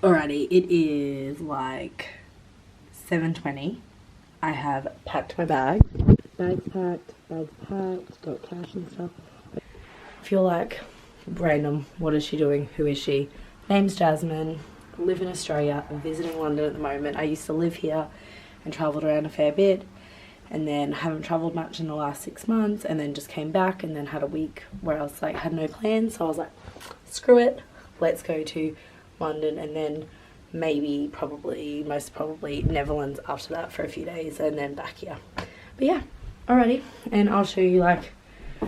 Alrighty, it is like 7:20. I have packed my bag. Bags packed, got cash and stuff. I feel like random. What is she doing? Who is she? Name's Jasmine. Live in Australia. I'm visiting London at the moment. I used to live here and travelled around a fair bit, and then haven't travelled much in the last 6 months, and then just came back and then had a week where I was like, had no plans, so I was like, screw it, let's go to London, and then maybe most probably Netherlands after that for a few days, and then back here. But yeah, alrighty, and I'll show you like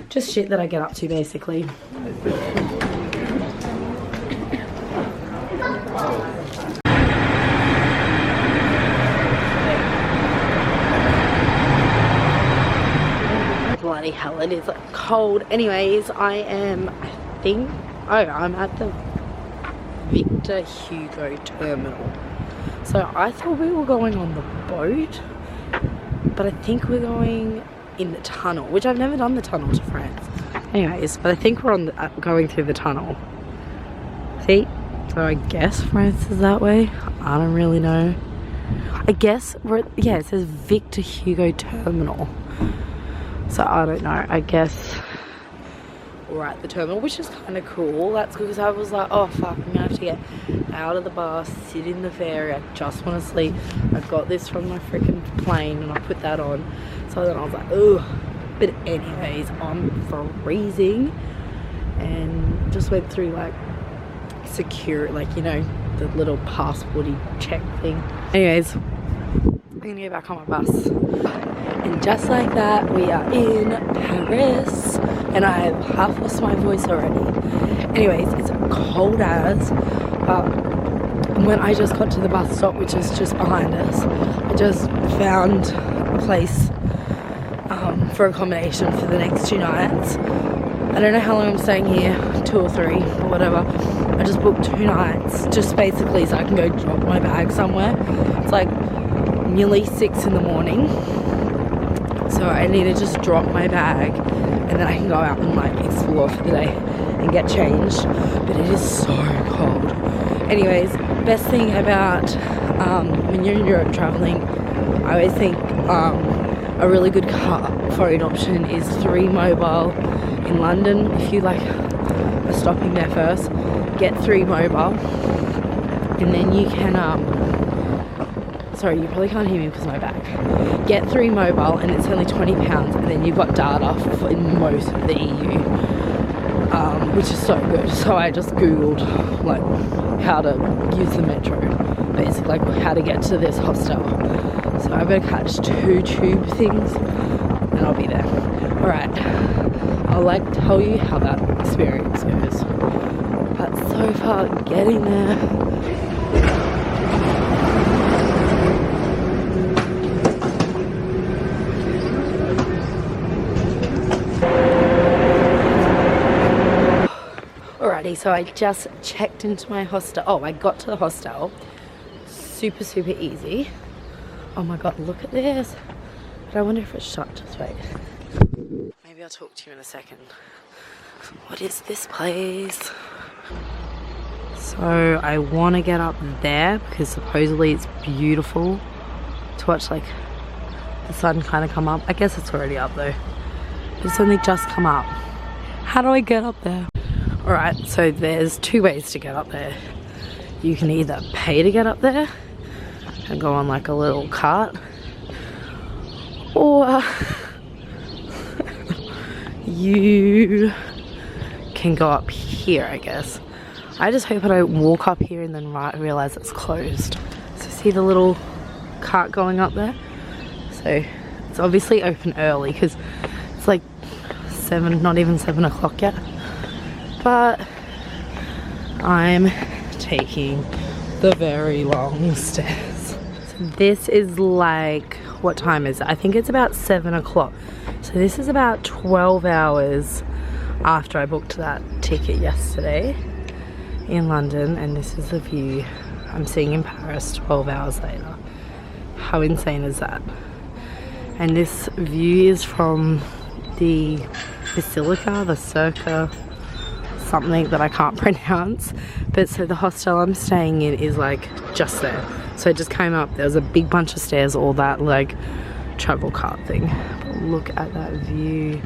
just shit that I get up to basically. Bloody hell, it is like cold. Anyways, I'm at the Victor Hugo terminal. So I thought we were going on the boat, but I think we're going in the tunnel, which I've never done the tunnel to France. Anyways, but I think we're on going through the tunnel. See? So I guess France is that way. I don't really know. I guess yeah, it says Victor Hugo terminal. So I don't know, I guess we're at the terminal, which is kind of cool. That's good, because I was like, oh fuck, I'm gonna have to get out of the bus, sit in the ferry, I just want to sleep. I got this from my freaking plane and I put that on. So then I was like, ugh. But anyways, I'm freezing, and just went through like secure, like, you know, the little passporty check thing. Anyways, I'm gonna go back on my bus. And just like that, we are in Paris, and I have half lost my voice already. Anyways, it's cold as, when I just got to the bus stop, which is just behind us, I just found a place for accommodation for the next 2 nights. I don't know how long I'm staying here, 2 or 3 or whatever. I just booked 2 nights, just basically so I can go drop my bag somewhere. It's like nearly 6 in the morning. So I need to just drop my bag, and then I can go out and like explore for the day and get changed. But it is so cold. Anyways, best thing about when you're in Europe traveling, I always think a really good phone option is 3 Mobile in London. If you like are stopping there first, get 3 Mobile, and then you can sorry, you probably can't hear me because of my back. Get 3 Mobile, and it's only £20, and then you've got data in most of the EU, which is so good. So I just googled like how to use the metro, basically like how to get to this hostel. So I'm gonna catch 2 tube things, and I'll be there. All right, I'll like tell you how that experience goes. But so far, getting there. So I just checked into my hostel. Oh, I got to the hostel. Super easy. Oh my god, look at this. But I wonder if it's shut. Just wait. Maybe I'll talk to you in a second. What is this place? So I want to get up there because supposedly it's beautiful to watch like the sun kind of come up. I guess it's already up though. It's only just come up. How do I get up there? Alright, so there's 2 ways to get up there. You can either pay to get up there and go on like a little cart, or you can go up here, I guess. I just hope I don't walk up here and then realize it's closed. So see the little cart going up there? So it's obviously open early because it's like 7, not even 7 o'clock yet. But I'm taking the very long stairs. So this is like, what time is it? I think it's about 7 o'clock. So this is about 12 hours after I booked that ticket yesterday in London, and this is the view I'm seeing in Paris 12 hours later. How insane is that? And this view is from the Basilica, the Circa something that I can't pronounce. But so the hostel I'm staying in is like just there. So I just came up, there was a big bunch of stairs, all that like travel cart thing. But look at that view.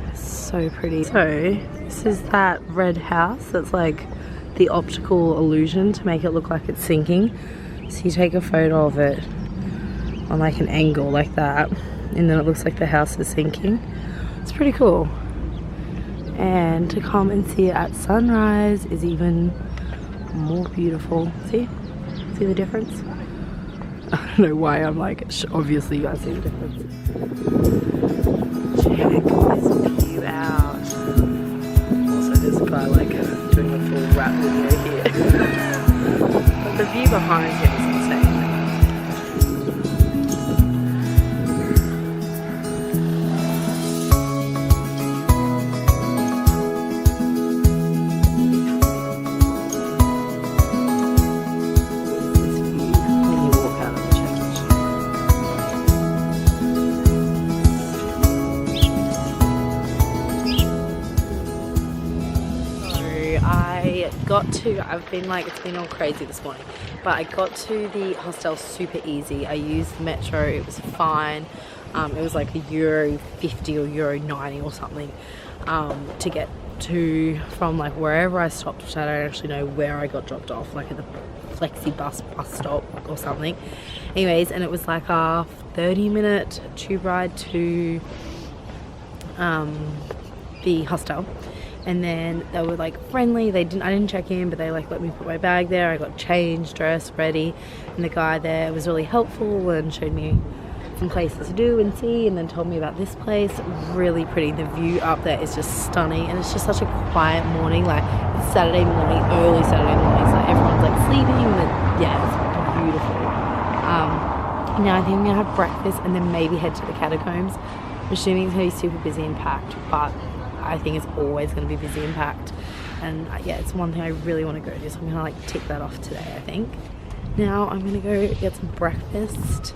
It's so pretty. So this is that red house that's like the optical illusion to make it look like it's sinking. So you take a photo of it on like an angle like that, and then it looks like the house is sinking. It's pretty cool. And to come and see it at sunrise is even more beautiful. See the difference? I don't know why I'm like, obviously you guys see the difference. Check this view out. Also there's a guy like doing a full rap video here. But the view behind him is insane. I've been like, it's been all crazy this morning, but I got to the hostel super easy. I used metro, it was fine. It was like €1.50 or €1.90 or something to get to from like wherever I stopped, which I don't actually know where I got dropped off, like at the Flexi bus stop or something. Anyways, and it was like a 30-minute tube ride to the hostel. And then they were like friendly. I didn't check in, but they like let me put my bag there. I got changed, dressed, ready, and the guy there was really helpful and showed me some places to do and see, and then told me about this place. Really pretty. The view up there is just stunning, and it's just such a quiet morning. Like it's Saturday morning, early Saturday morning, so everyone's like sleeping, but yeah, it's beautiful. Now I think I'm gonna have breakfast and then maybe head to the Catacombs. I'm assuming it's gonna be super busy and packed, but I think it's always going to be busy and packed, and yeah, it's one thing I really want to go to, so I'm going to like tick that off today, I think. Now I'm going to go get some breakfast,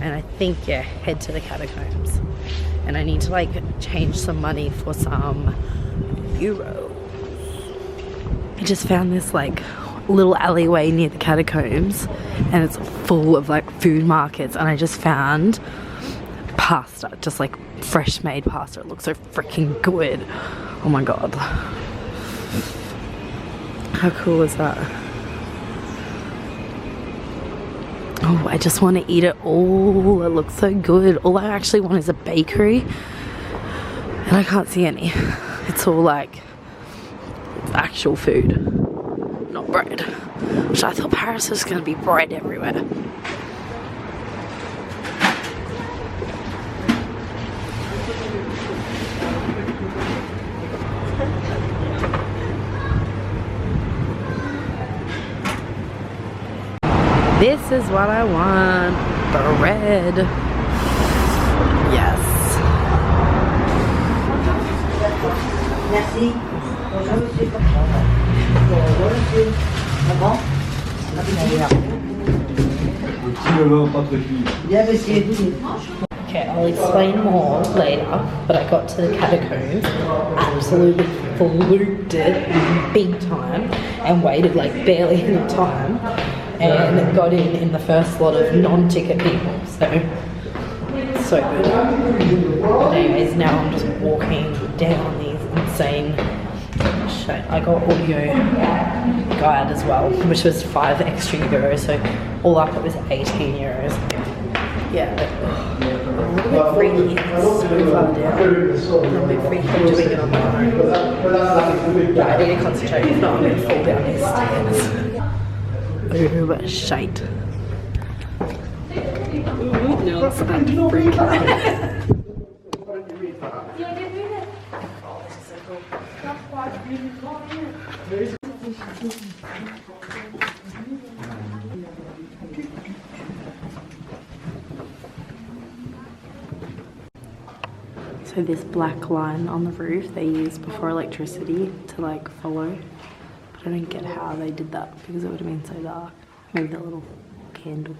and I think, yeah, head to the Catacombs. And I need to like change some money for some euros. I just found this like little alleyway near the Catacombs, and it's full of like food markets, and I just found pasta, just like fresh made pasta. It looks so freaking good. Oh my god, how cool is that? Oh, I just want to eat it all. It looks so good. All I actually want is a bakery, and I can't see any. It's all like actual food, not bread, which I thought Paris was going to be bread everywhere. This is what I want. Bread. Yes. Merci. Bonjour monsieur. Bonjour monsieur. Comment? Bien monsieur. Okay, I'll explain more later, but I got to the Catacombs, absolutely fluked it big time, and waited like barely any time, and got in the first lot of non-ticket people, so good. But anyways, now I'm just walking down these insane shit. I got audio guide as well, which was 5 extra euros, so all up it was 18 euros. Yeah, but I'm a little bit freaky, it's so far down. I'm a bit freaky doing it on my own. But I need to concentrate, if not I'm going to fall down these stairs. Oh, but shite. Now it's about to freak out. So this black line on the roof they used before electricity to like follow. But I don't get how they did that because it would have been so dark. Maybe the little candle.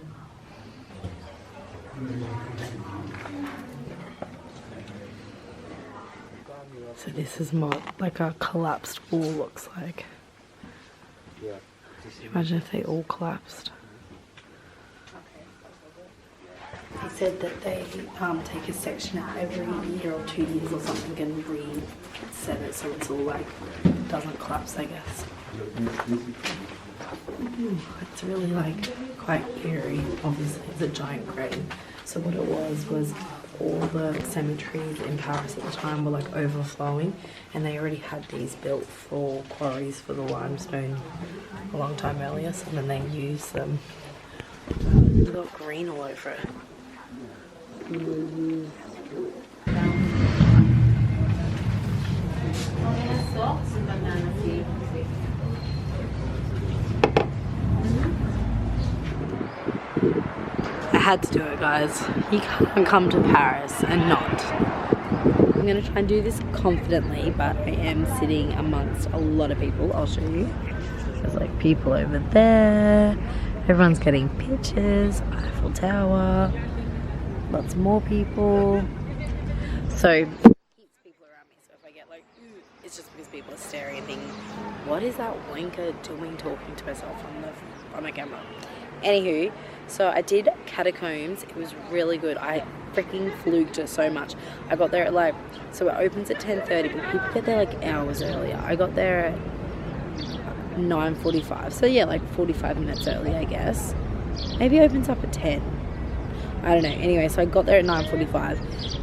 So this is what like a collapsed wall looks like. Imagine if they all collapsed. They said that they take a section out every year or 2 years or something and reset it so it's all like doesn't collapse, I guess. It's really like quite eerie. Obviously it's a giant grave. So what it was all the cemeteries in Paris at the time were like overflowing, and they already had these built for quarries for the limestone a long time earlier, so then they used them. It's got green all over it. I had to do it, guys. You can't come to Paris and not. I'm gonna try and do this confidently, but I am sitting amongst a lot of people. I'll show you. There's like people over there. Everyone's getting pictures. Eiffel Tower. Lots more people. So keeps people around me. So if I get like, it's just because people are staring and thinking, what is that wanker doing talking to herself on the camera? Anywho, so I did Catacombs. It was really good. I freaking fluked it so much. I got there at like, so it opens at 10:30, but people get there like hours earlier. I got there at 9:45. So yeah, like 45 minutes early, I guess. Maybe it opens up at 10. I don't know. Anyway, so I got there at 9:45,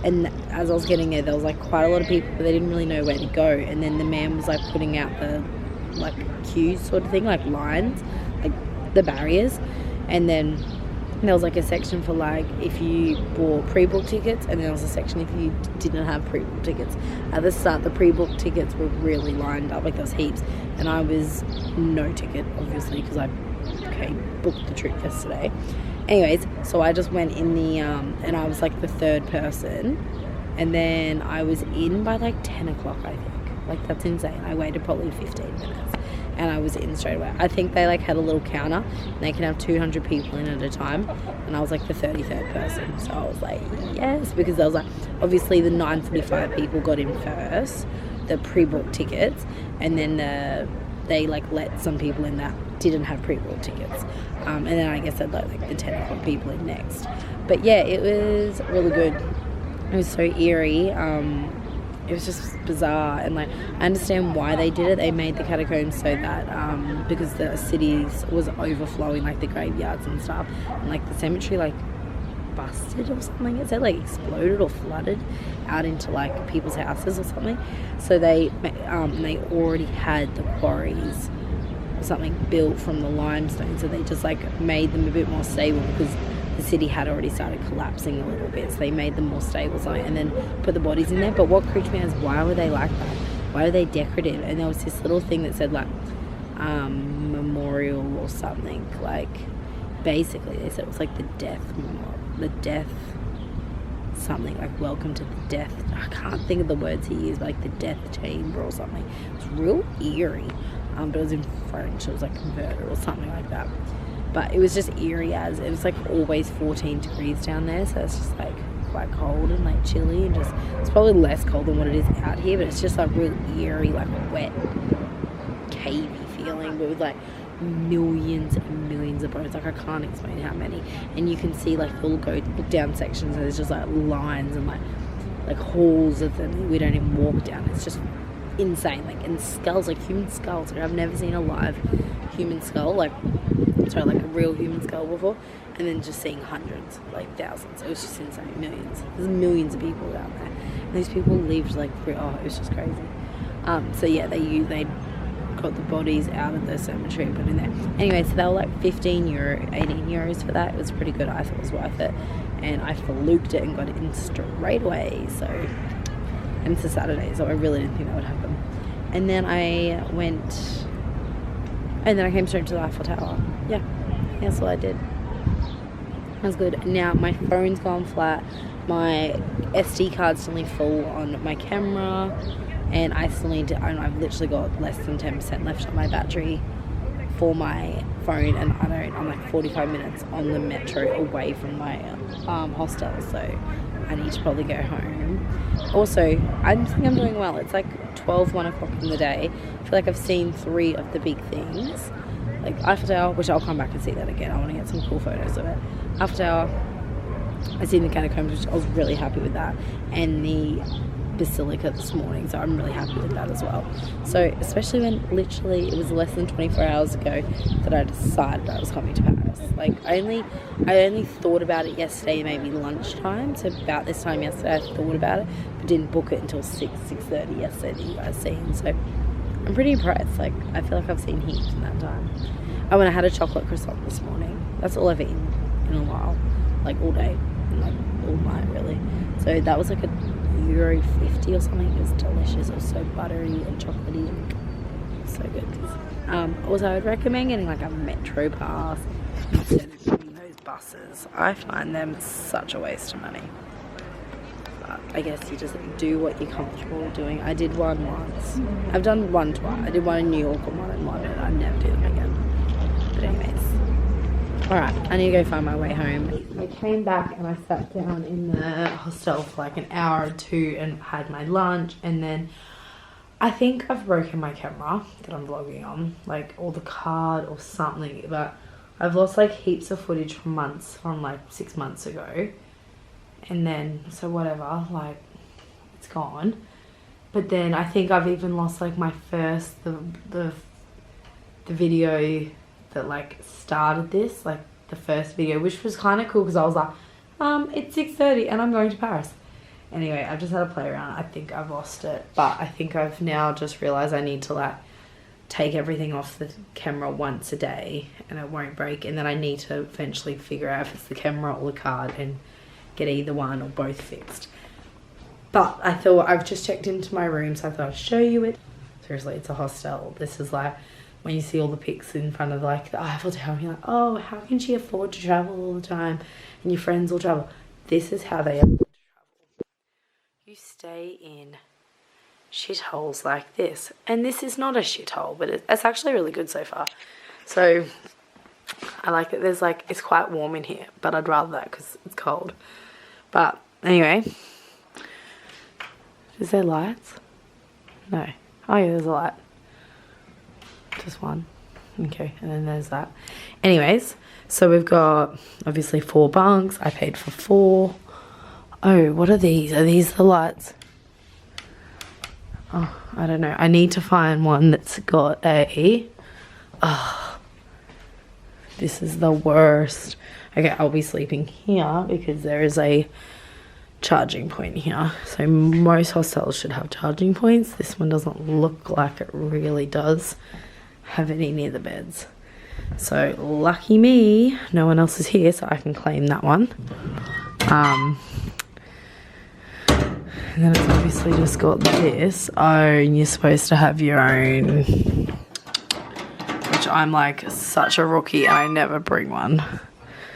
and as I was getting there was like quite a lot of people, but they didn't really know where to go. And then the man was like putting out the like queues sort of thing, like lines, like the barriers. And then there was like a section for like if you bought pre-booked tickets, and then there was a section if you didn't have pre-booked tickets. At the start, the pre-booked tickets were really lined up, like there was heaps, and I was no ticket, obviously, because I booked the trip yesterday. Anyways, so I just went in the and I was like the third person, and then I was in by like 10 o'clock, I think. Like, that's insane. I waited probably 15 minutes and I was in straight away. I think they like had a little counter and they can have 200 people in at a time, and I was like the 33rd person. So I was like, yes, because I was like, obviously the 9:45 people got in first, the pre-booked tickets, and then they like let some people in that didn't have pre-booked tickets, and then I guess I'd let like the 10 o'clock people in next. But yeah, it was really good. It was so eerie. It was just bizarre, and like I understand why they did it. They made the catacombs so that because the cities was overflowing, like the graveyards and stuff, and like the cemetery like busted or something. It said like exploded or flooded out into like people's houses or something. So they already had the quarries or something built from the limestone, so they just like made them a bit more stable because the city had already started collapsing a little bit, so they made them more stable, and then put the bodies in there. But what creeped me out is, why were they like that? Why were they decorative? And there was this little thing that said like memorial or something, like basically they said it was like the death something, like welcome to the death, I can't think of the words he used, but like the death chamber or something. It was real eerie, but it was in French. It was like converted or something like that. But it was just eerie, as it was like always 14 degrees down there, so it's just like quite cold and like chilly, and just it's probably less cold than what it is out here, but it's just like real eerie, like wet, cavey feeling, but with like millions and millions of bones. Like I can't explain how many. And you can see like you'll look down sections and there's just like lines and like halls of them. We don't even walk down. It's just insane. Like, and skulls, like human skulls. Like I've never seen a live human skull, like a real human skull before, and then just seeing hundreds, like thousands. It was just insane. Millions. There's millions of people down there, and these people lived like it was just crazy. So yeah, they got the bodies out of the cemetery and put in there. Anyway, so they were like 15 euro, 18 euros for that. It was pretty good. I thought it was worth it, and I fluked it and got it in straight away. So, and it's a Saturday, so I really didn't think that would happen. And then I went, and then I came straight to the Eiffel Tower. Yeah, that's what I did. It was good. Now my phone's gone flat. My SD card's suddenly full on my camera, and I still need to, I've literally got less than 10% left on my battery for my phone, and I'm like 45 minutes on the metro away from my hostel, so I need to probably go home. Also, I think I'm doing well. It's like 1 o'clock in the day. I feel like I've seen 3 of the big things, like Eiffel Tower, which I'll come back and see that again. I want to get some cool photos of it. Eiffel Tower, I seen the Catacombs, which I was really happy with that, and the Basilica this morning, so I'm really happy with that as well. So especially when literally it was less than 24 hours ago that I decided I was coming to Paris. Like I only thought about it yesterday, maybe lunchtime. So about this time yesterday I thought about it, but didn't book it until 6:30 yesterday that you guys seen. So I'm pretty impressed. Like I feel like I've seen heaps in that time. Oh, and I had a chocolate croissant this morning. That's all I've eaten in a while, like all day and like all night really. So that was like a €1.50 or something. It was delicious. It was so buttery and chocolatey and so good. Also I would recommend getting like a metro pass instead of getting those buses. I find them such a waste of money, but I guess you just do what you're comfortable doing. I did one once. I've done one twice. I did one in New York and one in London. I'd never do them again. But anyways, alright, I need to go find my way home. I came back and I sat down in the hostel for like an hour or two and had my lunch, and then I think I've broken my camera that I'm vlogging on, like, or the card or something, but I've lost like heaps of footage from like 6 months ago, and then so whatever, like it's gone. But then I think I've even lost like my first the video that like started this, like the first video, which was kind of cool because I was like, it's 6:30 and I'm going to Paris. Anyway, I've just had a play around. I think I've lost it, but I think I've now just realized I need to like take everything off the camera once a day and it won't break, and then I need to eventually figure out if it's the camera or the card and get either one or both fixed. But I thought, I've just checked into my room, so I thought I'd show you it. Seriously, it's a hostel. This is like when you see all the pics in front of like the Eiffel Tower, you're like, oh, how can she afford to travel all the time? And your friends all travel. This is how they afford to travel. You stay in shitholes like this. And this is not a shithole, but it's actually really good so far. So I like that there's like, it's quite warm in here, but I'd rather that because it's cold. But anyway, is there lights? No. Oh yeah, there's a light. Just one. Okay, and then there's that. Anyways, so we've got obviously 4 bunks. I paid for 4. Oh, what are these? Are these the lights? Oh, I don't know. I need to find one that's got a... Oh, this is the worst. Okay, I'll be sleeping here because there is a charging point here. So most hostels should have charging points. This one doesn't look like it really does have any near the beds. So lucky me, no one else is here, so I can claim that one. And then it's obviously just got this. Oh, and you're supposed to have your own, which I'm like such a rookie and I never bring one.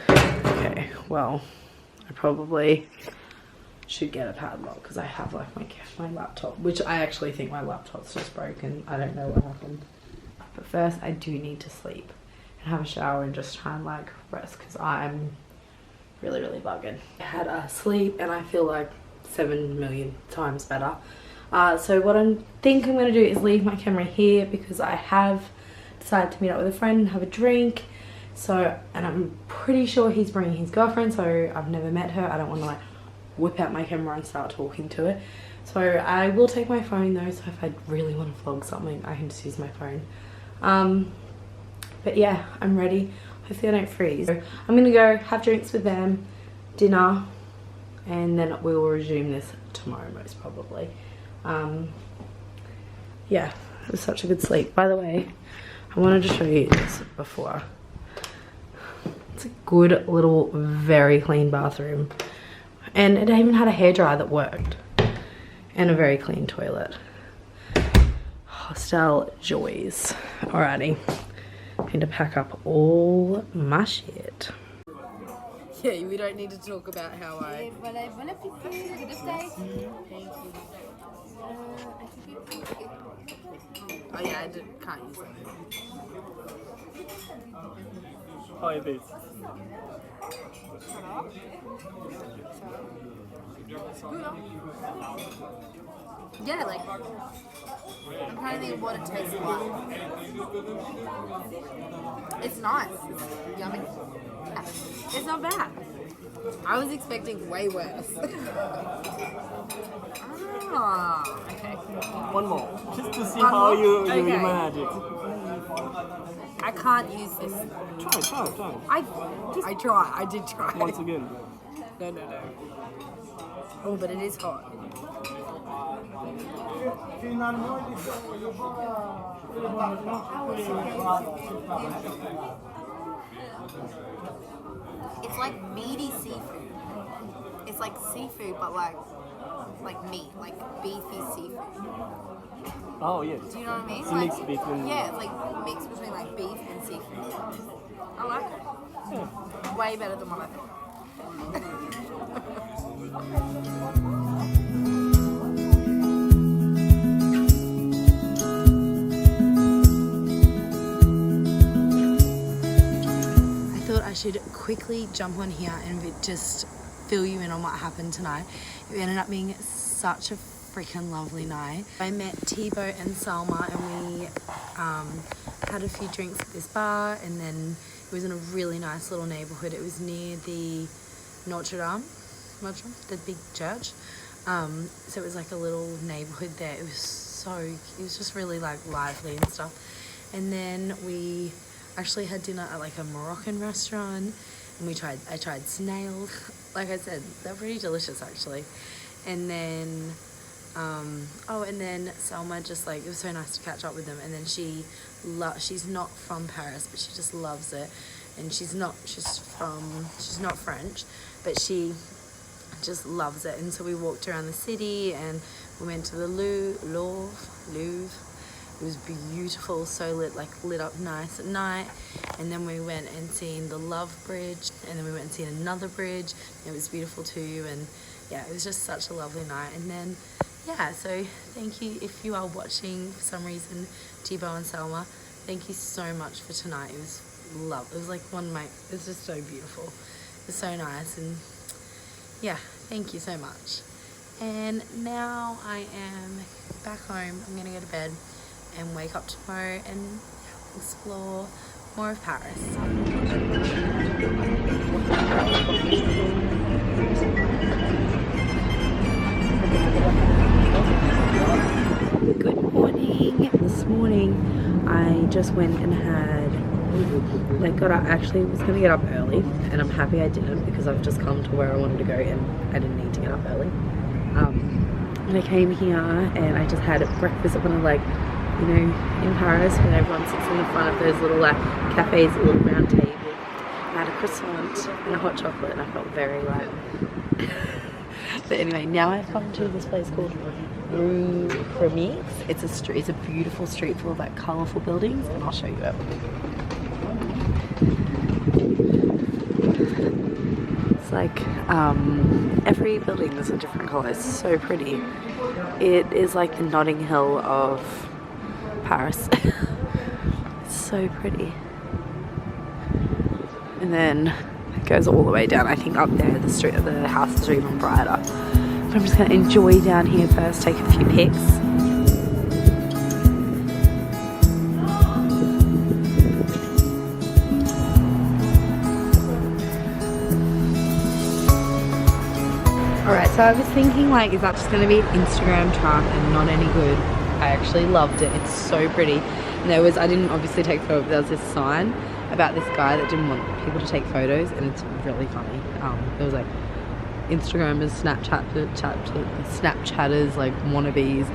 Okay, well, I probably should get a padlock because I have like my laptop, which I actually think my laptop's just broken. I don't know what happened. But first I do need to sleep and have a shower and just try and like rest because I'm really bugging. I had a sleep and I feel like 7 million times better. So what I think I'm going to do is leave my camera here because I have decided to meet up with a friend and have a drink. So, and I'm pretty sure he's bringing his girlfriend, so I've never met her. I don't want to like whip out my camera and start talking to it. So I will take my phone though, so if I really want to vlog something I can just use my phone. But yeah, I'm ready. Hopefully I don't freeze. So I'm gonna go have drinks with them, dinner, and then we will resume this tomorrow most probably. Yeah, it was such a good sleep. By the way, I wanted to show you this before. It's a good little, very clean bathroom. And it even had a hairdryer that worked. And a very clean toilet. Hostel joys. Alrighty. I need to pack up all my shit. Yeah, we don't need to talk about how I... Oh yeah, I can't use it. How it is? Yeah, like, I'm trying to think of what it tastes like. It's nice. It's yummy. It's not bad. I was expecting way worse. Ah, okay. One more, just to see One how more? you Okay. manage it. I can't use this. Try. I try. I did try. Once again. No. Oh, but it is hot. It's like meaty seafood. It's like seafood, but like meat, like beefy seafood. Oh yes. Do you know what I mean? It's a mix between. Yeah, it's like mix between like beef and seafood. I like it. Yeah. Way better than what I thought. I thought I should quickly jump on here and just fill you in on what happened tonight. It ended up being such a freaking lovely night. I met Thibaut and Salma and we had a few drinks at this bar, and then it was in a really nice little neighborhood. It was near the Notre-Dame, the big church. So it was like a little neighborhood there. It was just really like lively and stuff. And then we actually had dinner at like a Moroccan restaurant, and I tried snails. Like I said, they're pretty delicious actually. And then and then Selma just like, it was so nice to catch up with them. And then she's not from Paris, but she just loves it. And she's not French, but she just loves it. And so we walked around the city and we went to the Louvre. It was beautiful, so lit up nice at night. And then we went and seen the Louvre Bridge, and then we went and seen another bridge. It was beautiful too, and yeah, it was just such a lovely night. And then yeah, so thank you if you are watching for some reason, Thibaut and Selma. Thank you so much for tonight. It was love. It was like it was just so beautiful. It was so nice, and yeah, thank you so much. And now I am back home. I'm gonna go to bed and wake up tomorrow and explore more of Paris. Good morning. This morning I just went and got up. Actually, I was going to get up early, and I'm happy I didn't, because I've just come to where I wanted to go and I didn't need to get up early. And I came here and I just had breakfast at one of in Paris when everyone sits in the front of those little cafes, a little round table. I had a croissant and a hot chocolate, and I felt very light. But anyway, now I've come to this place called Rue Remix. It's a beautiful street full of colourful buildings, and I'll show you it. It's every building is a different colour. It's so pretty. It is like the Notting Hill of Paris. It's so pretty. And then it goes all the way down. I think up there the houses are even brighter. But I'm just going to enjoy down here first, take a few pics. Alright, so I was thinking is that just going to be an Instagram trap and not any good? I actually loved it. It's so pretty. And I didn't obviously take photos, but there was this sign about this guy that didn't want people to take photos, and it's really funny. There was Instagrammers, Snapchatters, wannabes,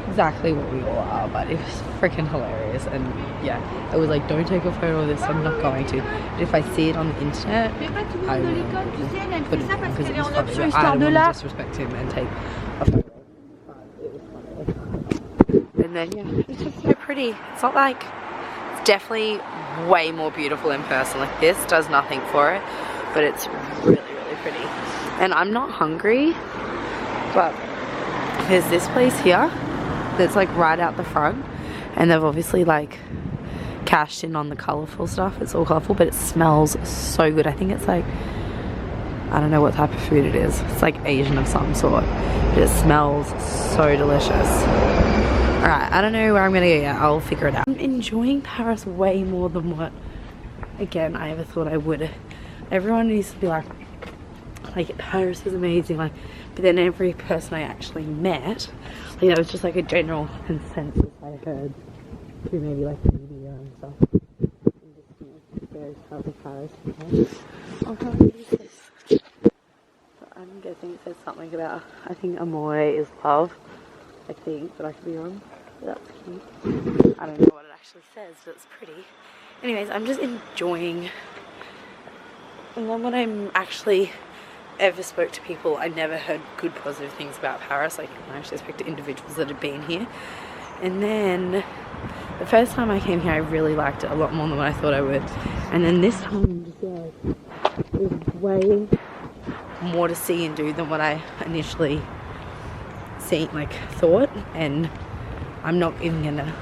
exactly what we all are, but it was freaking hilarious. And yeah, it was don't take a photo of this, I'm not going to. But if I see it on the internet, I will put it in, because it was funny. But I don't want to disrespect him and take a photo. And then yeah, it's just so pretty. It's not it's definitely way more beautiful in person. This does nothing for it, but it's really, really pretty. And I'm not hungry, but there's this place here that's right out the front, and they've obviously cashed in on the colourful stuff. It's all colourful, but it smells so good. I think it's like, I don't know what type of food it is. It's like Asian of some sort, but it smells so delicious. Alright, I don't know where I'm gonna go yet. I'll figure it out. I'm enjoying Paris way more than what, again, I ever thought I would. Everyone used to be like Paris is amazing, like, but then every person I actually met, like, that was just like a general consensus I heard through maybe like the media and stuff. And just, you know, various parts of Paris. Oh, how cute is this? So I'm guessing it says something about, I think amore is love. I think, but I could be wrong. But that's cute. I don't know what it actually says, but it's pretty. Anyways, I'm just enjoying. And then when I'm actually ever spoke to people, I never heard good positive things about Paris. Like, I actually spoke to individuals that had been here. And then the first time I came here, I really liked it a lot more than what I thought I would. And then this time, I'm just like, there's way more to see and do than what I initially thought. And I'm not even gonna,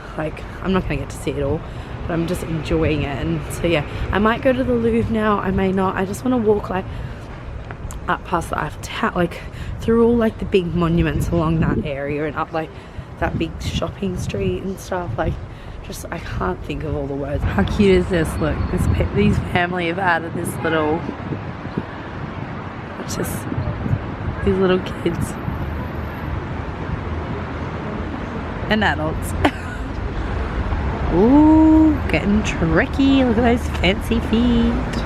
I'm not gonna get to see it all, but I'm just enjoying it. And so yeah, I might go to the Louvre now, I may not. I just want to walk like up past the Eiffel Tower, like through all like the big monuments along that area and up like that big shopping street and stuff. Like, just, I can't think of all the words. How cute is this? Look, these family have added this little, it's just these little kids and adults. Ooh, getting tricky. Look at those fancy feet.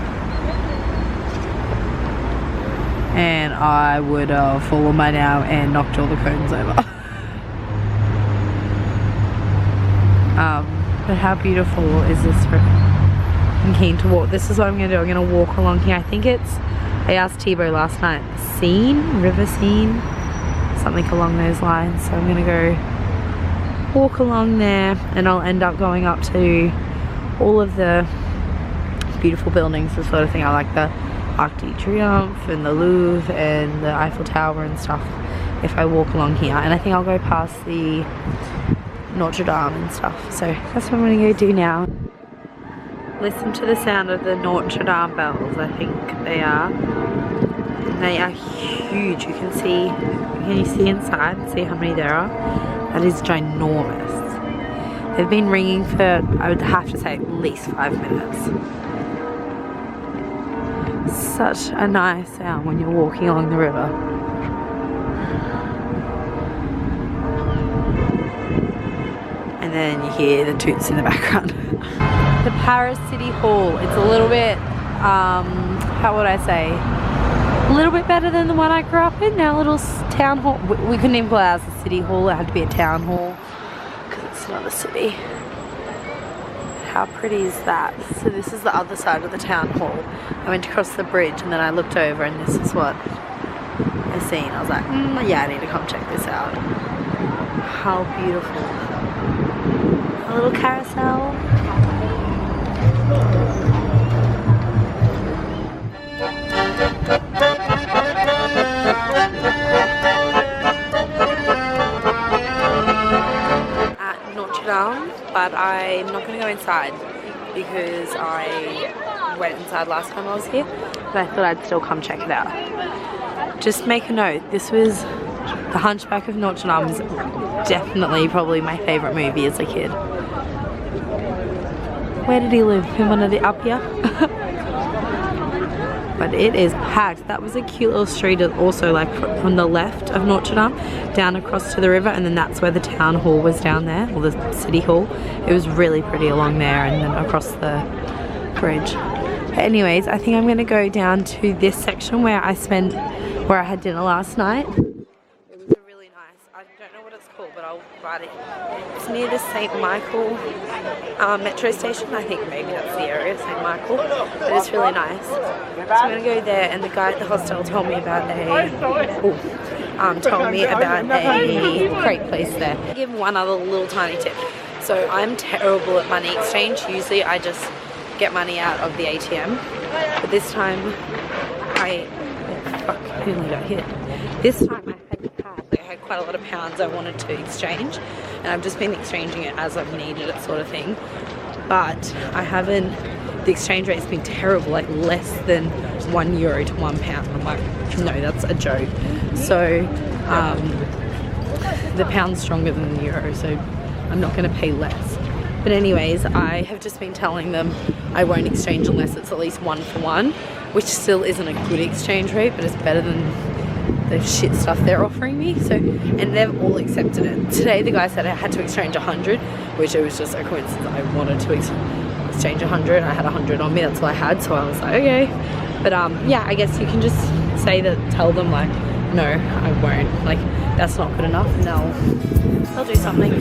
And I would fall on by now and knocked all the cones over. But how beautiful is this? I'm keen to walk. This is what I'm going to do. I'm going to walk along here. I think it's, I asked Thibaut last night, Seine, River Seine, something along those lines. So I'm going to go walk along there, and I'll end up going up to all of the beautiful buildings, the sort of thing. I like the Arc de Triomphe and the Louvre and the Eiffel Tower and stuff if I walk along here. And I think I'll go past the Notre-Dame and stuff. So that's what I'm going to go do now. Listen to the sound of the Notre-Dame bells. I think they are. And they are huge. You can see, can you see inside and see how many there are? That is ginormous. They've been ringing for, I would have to say, at least 5 minutes. Such a nice sound when you're walking along the river. And then you hear the toots in the background. The Paris City Hall. It's a little bit, how would I say? A little bit better than the one I grew up in. Our little town hall. We couldn't even call ours a city hall. It had to be a town hall because it's not a city. How pretty is that? So this is the other side of the town hall. I went across the bridge and then I looked over and this is what I seen. I was like, yeah, I need to come check this out. How beautiful. A little carousel. At Notre-Dame, but I'm not going to go inside because I went inside last time I was here, but I thought I'd still come check it out. Just make a note, this was The Hunchback of Notre-Dame, is definitely probably my favourite movie as a kid. Where did he live? In one of the up here? But it is packed. That was a cute little street also, like from the left of Notre-Dame down across to the river, and then that's where the town hall was down there, or the city hall. It was really pretty along there and then across the bridge. But anyways, I think I'm gonna go down to this section where I had dinner last night. It was a really nice, I don't know what it's called, but I'll write it. It's near the St. Michael metro station. I think maybe that's the area, St. Michael, but it's really nice. So I'm gonna go there, and the guy at the hostel told me about a crepe place there. I'll give one other little tiny tip. So I'm terrible at money exchange. Usually I just get money out of the ATM, but this time I nearly got hit. This time I had quite a lot of pounds I wanted to exchange, and I've just been exchanging it as I've needed it, sort of thing. but I haven't, the exchange rate's been terrible, like less than €1 to £1. I'm like, no, that's a joke. So the pound's stronger than the euro, so I'm not going to pay less. But anyways, I have just been telling them I won't exchange unless it's at least 1 for 1, which still isn't a good exchange rate, but it's better than the shit stuff they're offering me. So, and they've all accepted it. Today the guy said I had to exchange 100, which it was just a coincidence. I wanted to exchange 100. I had 100 on me, that's all I had, so I was like, okay. But yeah, I guess you can just say that, tell them like, no, I won't, like that's not good enough, and they'll do something.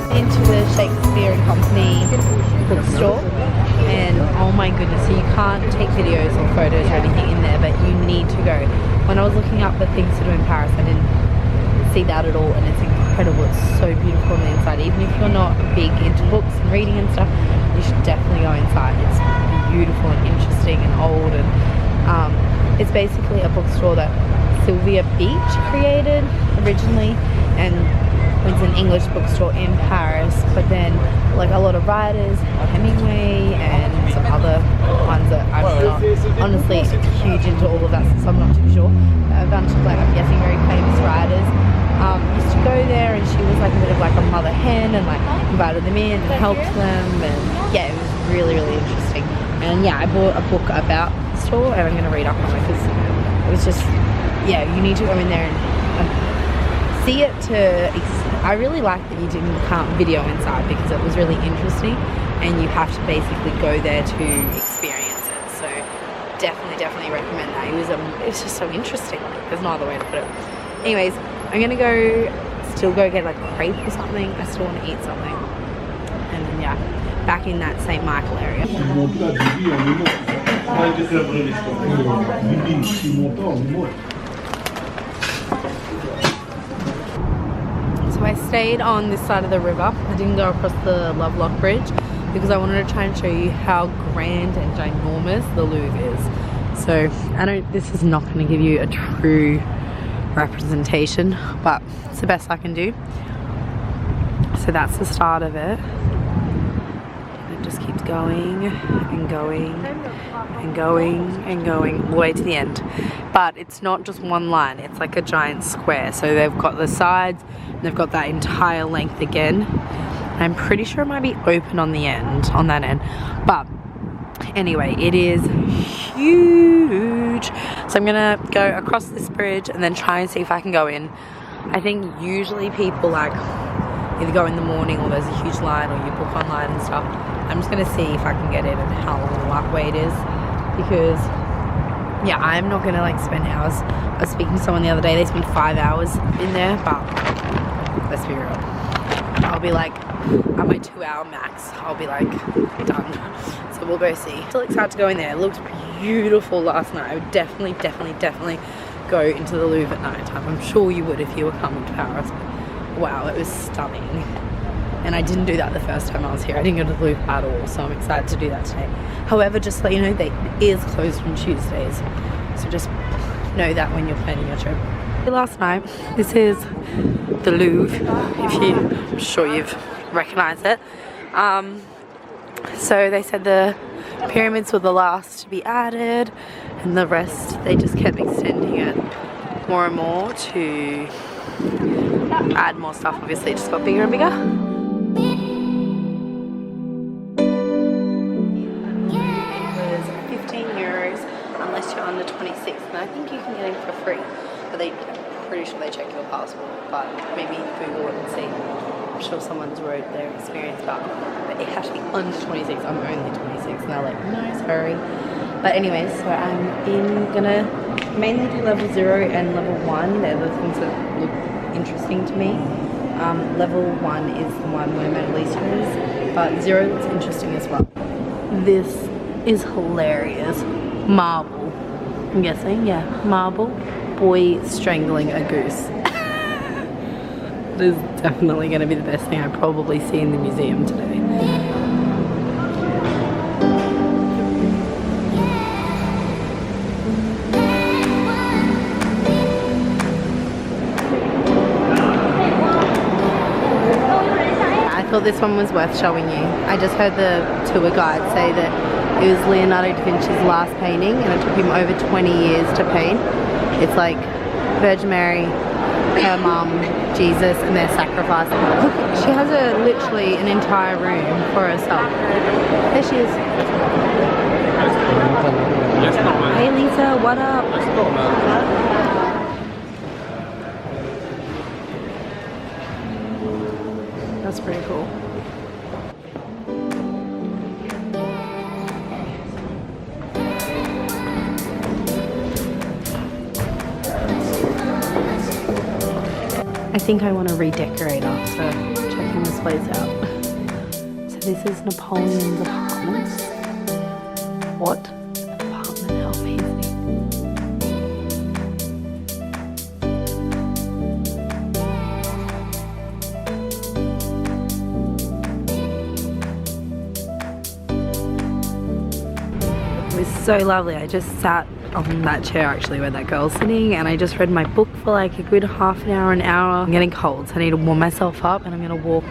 Into the Shakespeare and Company bookstore, and oh my goodness, so you can't take videos or photos or anything in there, but you need to go. When I was looking up the things to do in Paris, I didn't see that at all, and it's incredible. It's so beautiful on the inside. Even if you're not big into books and reading and stuff, you should definitely go inside. It's beautiful and interesting and old, and it's basically a bookstore that Sylvia Beach created originally, and it's an English bookstore in Paris, but then like a lot of writers, Hemingway and some other ones that I'm not honestly huge into all of that, so I'm not too sure. A bunch of like, I'm guessing, very famous writers used to go there, and she was like a bit of like a mother hen, and like invited them in and helped them, and yeah, it was really, really interesting. And yeah, I bought a book about the store, and I'm going to read up on it because it was just, yeah, you need to go in there and see it to. I really like that you can't video inside, because it was really interesting, and you have to basically go there to experience it. So definitely recommend that. It's just so interesting. There's no other way to put it. Anyways, I'm gonna still go get like a crepe or something. I still want to eat something, and then yeah, back in that St. Michael area. So I stayed on this side of the river. I didn't go across the Lovelock Bridge because I wanted to try and show you how grand and ginormous the Louvre is. So this is not going to give you a true representation, but it's the best I can do. So that's the start of it. And it just keeps going and going and going and going all the way to the end. But it's not just one line, it's like a giant square. So they've got the sides, they've got that entire length again. I'm pretty sure it might be open on the end, on that end. But anyway, it is huge. So I'm gonna go across this bridge and then try and see if I can go in. I think usually people like either go in the morning or there's a huge line, or you book online and stuff. I'm just gonna see if I can get in and how long the walkway it is, because yeah, I'm not gonna like spend hours. I was speaking to someone the other day, they spent 5 hours in there, but let's be real, I'll be like at my 2 hour max, I'll be like done. So we'll go see. Still excited to go in there. It looked beautiful last night. I would definitely go into the Louvre at night time. I'm sure you would if you were coming to Paris. Wow, it was stunning. And I didn't do that the first time I was here. I didn't go to the Louvre at all, so I'm excited to do that today. However, just to let you know, it is closed on Tuesdays, so just know that when you're planning your trip. Last night, this is the Louvre, I'm sure you've recognized it. So they said the pyramids were the last to be added, and the rest, they just kept extending it more and more to add more stuff. Obviously it just got bigger and bigger. It was €15 unless you're under 26, and I think you can get it for free, but I'm pretty sure they check your passport, but maybe Google it and see. I'm sure someone's wrote their experience about it, but it has to be under 26. I'm only 26, and they're like, no, sorry. But anyways, so I'm gonna mainly do level 0 and level 1. They're the things that look interesting to me. Level 1 is the one where Mona Lisa is, but 0 looks interesting as well. This is hilarious. Marble, I'm guessing, yeah, marble. Boy strangling a goose. This is definitely going to be the best thing I probably see in the museum today. thought this one was worth showing you. I just heard the tour guide say that it was Leonardo da Vinci's last painting and it took him over 20 years to paint. It's like Virgin Mary, her mum, Jesus, and their sacrifice. Look, she has literally an entire room for herself. There she is. Hey Lisa, what up? That's pretty cool. I think I want to redecorate after checking this place out. So this is Napoleon's apartments. What apartment? How amazing. It was so lovely. I just sat on that chair actually where that girl's sitting and I just read my book for like a good half an hour, I'm getting cold, so I need to warm myself up, and I'm gonna walk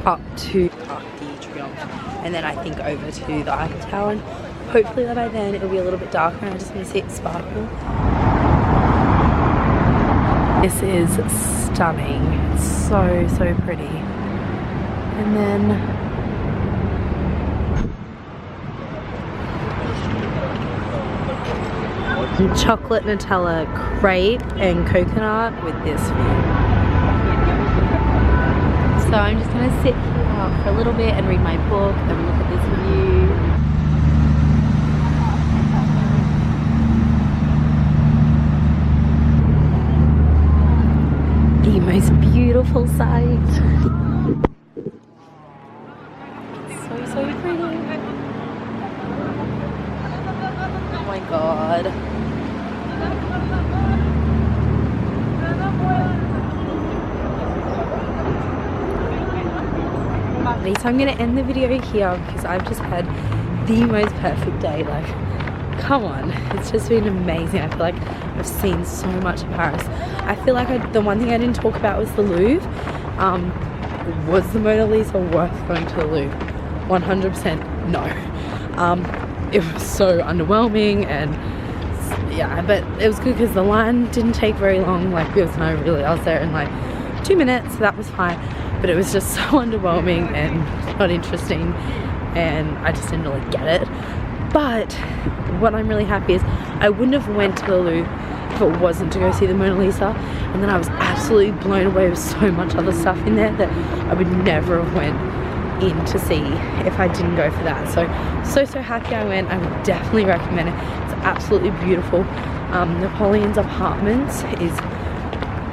up to Arc de Triomphe and then I think over to the Eiffel Tower, and hopefully by then it'll be a little bit darker and I just want to see it sparkle. This is stunning. It's so pretty. And then chocolate Nutella crepe and coconut with this view. So I'm just going to sit here for a little bit and read my book, then look at this view. The most beautiful sight. It's so pretty. Oh my god. So I'm going to end the video here because I've just had the most perfect day. Like, come on, it's just been amazing. I feel like I've seen so much of Paris. I feel like the one thing I didn't talk about was the Louvre. Was the Mona Lisa worth going to the Louvre? 100% no. It was so underwhelming, and yeah, but it was good because the line didn't take very long. Like, I was there in like 2 minutes, so that was fine. But it was just so underwhelming and not interesting, and I just didn't really get it. But what I'm really happy is I wouldn't have went to the Louvre if it wasn't to go see the Mona Lisa, and then I was absolutely blown away with so much other stuff in there that I would never have went in to see if I didn't go for that. So happy I went. I would definitely recommend it. It's absolutely beautiful. Napoleon's apartments is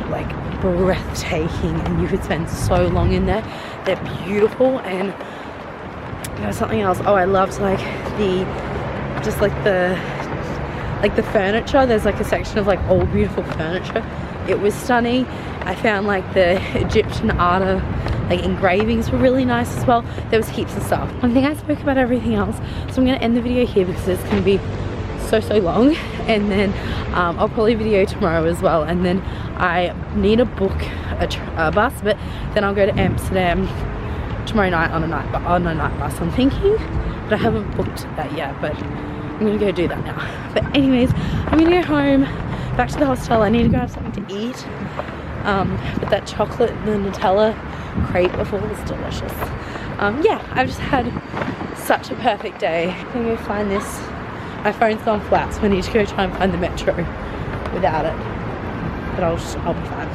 like breathtaking, and you could spend so long in there. They're beautiful, and there was something else. Oh, I loved like the furniture. There's like a section of like old beautiful furniture. It was stunning. I found like the Egyptian art of like engravings were really nice as well. There was heaps of stuff. I think I spoke about everything else, so I'm gonna end the video here because it's gonna be so long, and then I'll probably video tomorrow as well, and then I need to book a bus, but then I'll go to Amsterdam tomorrow night on a night bus, I'm thinking, but I haven't booked that yet, but I'm gonna go do that now. But anyways, I'm gonna go home, back to the hostel. I need to go have something to eat, but that chocolate, the Nutella crepe before was delicious. Yeah, I've just had such a perfect day. I'm gonna go find this. My phone's gone flat, so I need to go try and find the metro without it, but I'll be fine.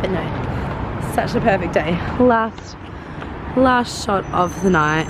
But no, such a perfect day. Last shot of the night.